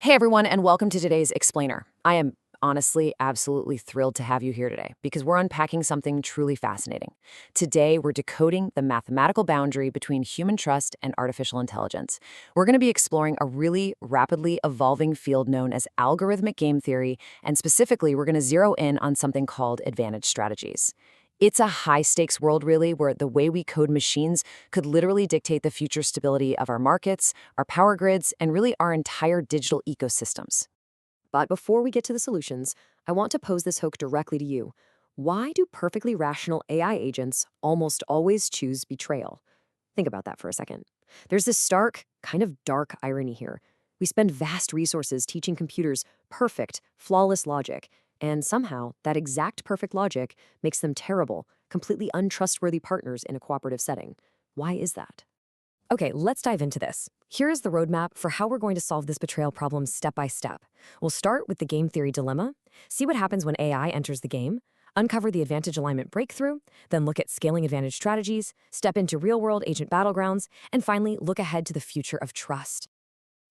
Hey everyone, and welcome to today's Explainer. I am honestly absolutely thrilled to have you here today because we're unpacking something truly fascinating. Today, we're decoding the mathematical boundary between human trust and artificial intelligence. We're going to be exploring a really rapidly evolving field known as algorithmic game theory, and specifically, we're going to zero in on something called advantage strategies. It's a high stakes world, really, where the way we code machines could literally dictate the future stability of our markets, our power grids, and really our entire digital ecosystems. But before we get to the solutions, I want to pose this hook directly to you. Why do perfectly rational AI agents almost always choose betrayal? Think about that for a second. There's this stark, kind of dark irony here. We spend vast resources teaching computers perfect, flawless logic, and somehow that exact perfect logic makes them terrible, completely untrustworthy partners in a cooperative setting. Why is that? Okay, let's dive into this. Here is the roadmap for how we're going to solve this betrayal problem step by step. We'll start with the game theory dilemma, see what happens when AI enters the game, uncover the advantage alignment breakthrough, then look at scaling advantage strategies, step into real-world agent battlegrounds, and finally look ahead to the future of trust.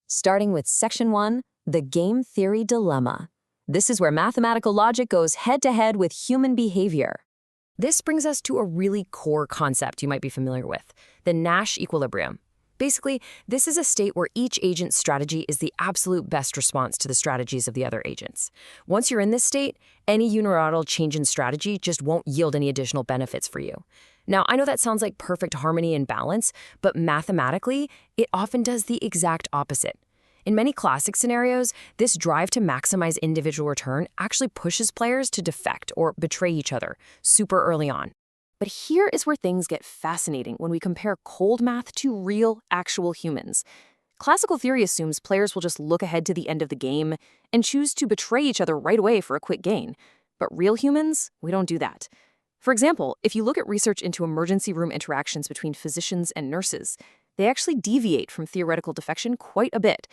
Starting with Section 1, the game theory dilemma. This is where mathematical logic goes head-to-head with human behavior. This brings us to a really core concept you might be familiar with, the Nash equilibrium. Basically, this is a state where each agent's strategy is the absolute best response to the strategies of the other agents. Once you're in this state, any unilateral change in strategy just won't yield any additional benefits for you. Now, I know that sounds like perfect harmony and balance, but mathematically, it often does the exact opposite. In many classic scenarios, this drive to maximize individual return actually pushes players to defect or betray each other super early on. But here is where things get fascinating when we compare cold math to real, actual humans. Classical theory assumes players will just look ahead to the end of the game and choose to betray each other right away for a quick gain. But real humans, we don't do that. For example, if you look at research into emergency room interactions between physicians and nurses, they actually deviate from theoretical defection quite a bit.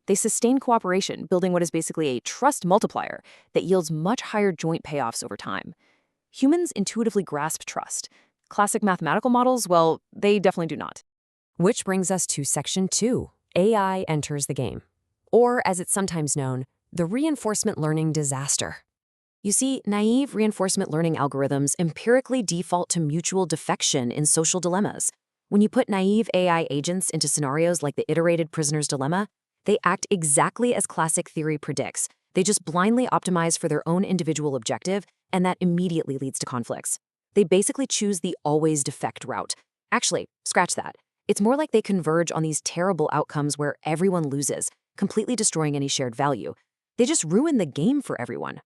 They sustain cooperation, building what is basically a trust multiplier that yields much higher joint payoffs over time. Humans intuitively grasp trust. Classic mathematical models, well, they definitely do not. Which brings us to Section 2, AI enters the game. Or, as it's sometimes known, the reinforcement learning disaster. You see, naive reinforcement learning algorithms empirically default to mutual defection in social dilemmas. When you put naive AI agents into scenarios like the iterated prisoner's dilemma, they act exactly as classic theory predicts. They just blindly optimize for their own individual objective, and that immediately leads to conflicts. They basically choose the always defect route. Actually, scratch that. It's more like they converge on these terrible outcomes where everyone loses, completely destroying any shared value. They just ruin the game for everyone.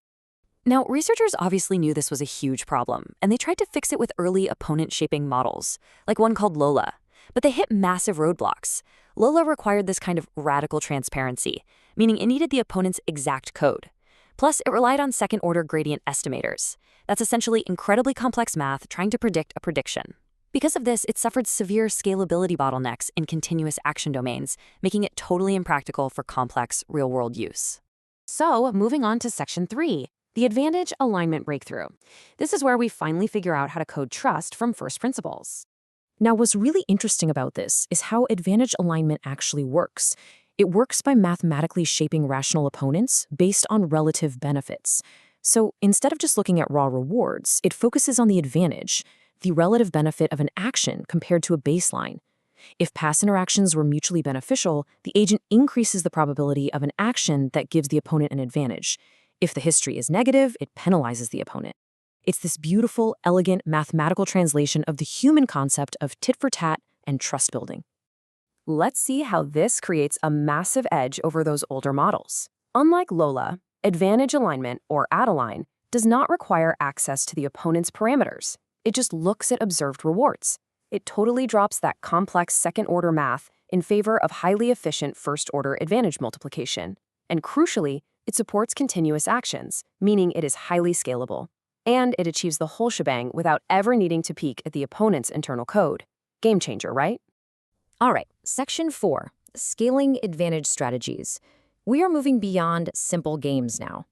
Now, researchers obviously knew this was a huge problem, and they tried to fix it with early opponent-shaping models, like one called Lola. But they hit massive roadblocks. Lola required this kind of radical transparency, meaning it needed the opponent's exact code. Plus, it relied on second-order gradient estimators. That's essentially incredibly complex math trying to predict a prediction. Because of this, it suffered severe scalability bottlenecks in continuous action domains, making it totally impractical for complex, real-world use. So, moving on to Section 3, the advantage alignment breakthrough. This is where we finally figure out how to code trust from first principles. Now, what's really interesting about this is how advantage alignment actually works. It works by mathematically shaping rational opponents based on relative benefits. So instead of just looking at raw rewards, it focuses on the advantage, the relative benefit of an action compared to a baseline. If past interactions were mutually beneficial, the agent increases the probability of an action that gives the opponent an advantage. If the history is negative, it penalizes the opponent. It's this beautiful, elegant mathematical translation of the human concept of tit for tat and trust building. Let's see how this creates a massive edge over those older models. Unlike Lola, advantage alignment, or ADAlign, does not require access to the opponent's parameters. It just looks at observed rewards. It totally drops that complex second-order math in favor of highly efficient first-order advantage multiplication. And crucially, it supports continuous actions, meaning it is highly scalable. And it achieves the whole shebang without ever needing to peek at the opponent's internal code. Game changer, right? All right, Section 4, scaling advantage strategies. We are moving beyond simple games now.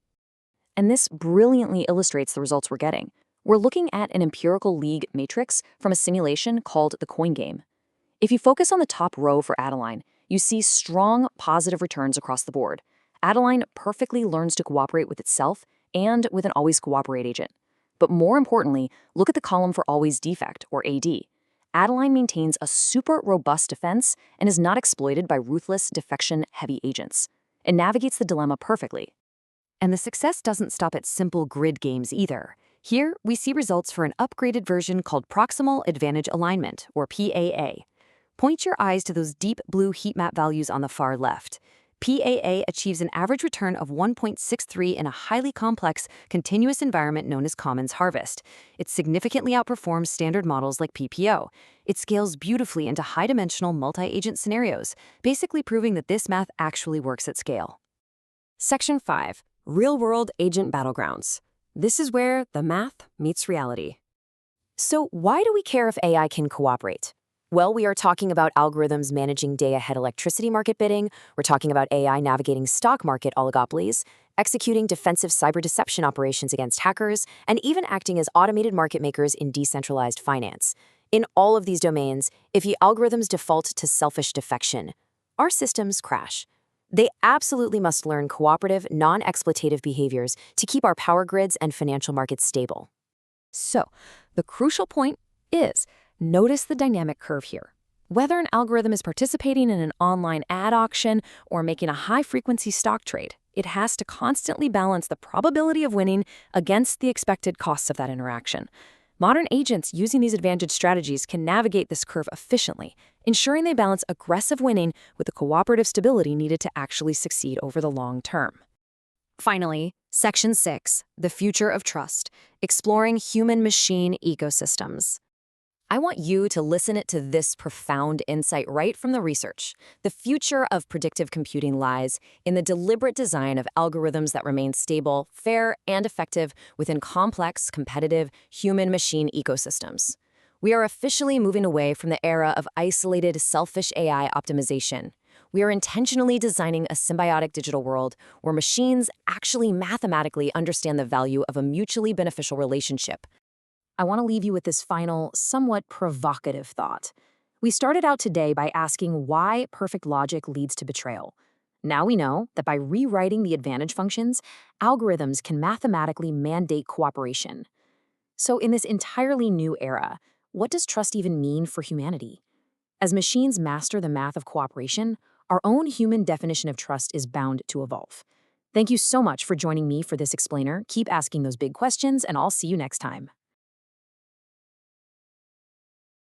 And this brilliantly illustrates the results we're getting. We're looking at an empirical league matrix from a simulation called the coin game. If you focus on the top row for ADAlign, you see strong positive returns across the board. Adeline perfectly learns to cooperate with itself and with an always cooperate agent. But more importantly, look at the column for always defect, or AD. Adeline maintains a super robust defense and is not exploited by ruthless, defection-heavy agents. It navigates the dilemma perfectly. And the success doesn't stop at simple grid games either. Here, we see results for an upgraded version called Proximal Advantage Alignment, or PAA. Point your eyes to those deep blue heat map values on the far left. PAA achieves an average return of 1.63 in a highly complex, continuous environment known as Commons Harvest. It significantly outperforms standard models like PPO. It scales beautifully into high-dimensional multi-agent scenarios, basically proving that this math actually works at scale. Section 5. Real-world agent battlegrounds. This is where the math meets reality. So why do we care if AI can cooperate? Well, we are talking about algorithms managing day-ahead electricity market bidding, we're talking about AI navigating stock market oligopolies, executing defensive cyber deception operations against hackers, and even acting as automated market makers in decentralized finance. In all of these domains, if the algorithms default to selfish defection, our systems crash. They absolutely must learn cooperative, non-exploitative behaviors to keep our power grids and financial markets stable. So, the crucial point is, notice the dynamic curve here. Whether an algorithm is participating in an online ad auction or making a high-frequency stock trade, it has to constantly balance the probability of winning against the expected costs of that interaction. Modern agents using these advantage strategies can navigate this curve efficiently, ensuring they balance aggressive winning with the cooperative stability needed to actually succeed over the long term. Finally, Section 6, The Future of Trust, Exploring Human-Machine Ecosystems. I want you to listen to this profound insight right from the research. The future of predictive computing lies in the deliberate design of algorithms that remain stable, fair, and effective within complex, competitive, human-machine ecosystems. We are officially moving away from the era of isolated, selfish AI optimization. We are intentionally designing a symbiotic digital world where machines actually mathematically understand the value of a mutually beneficial relationship. I want to leave you with this final, somewhat provocative thought. We started out today by asking why perfect logic leads to betrayal. Now we know that by rewriting the advantage functions, algorithms can mathematically mandate cooperation. So in this entirely new era, what does trust even mean for humanity? As machines master the math of cooperation, our own human definition of trust is bound to evolve. Thank you so much for joining me for this explainer. Keep asking those big questions, and I'll see you next time.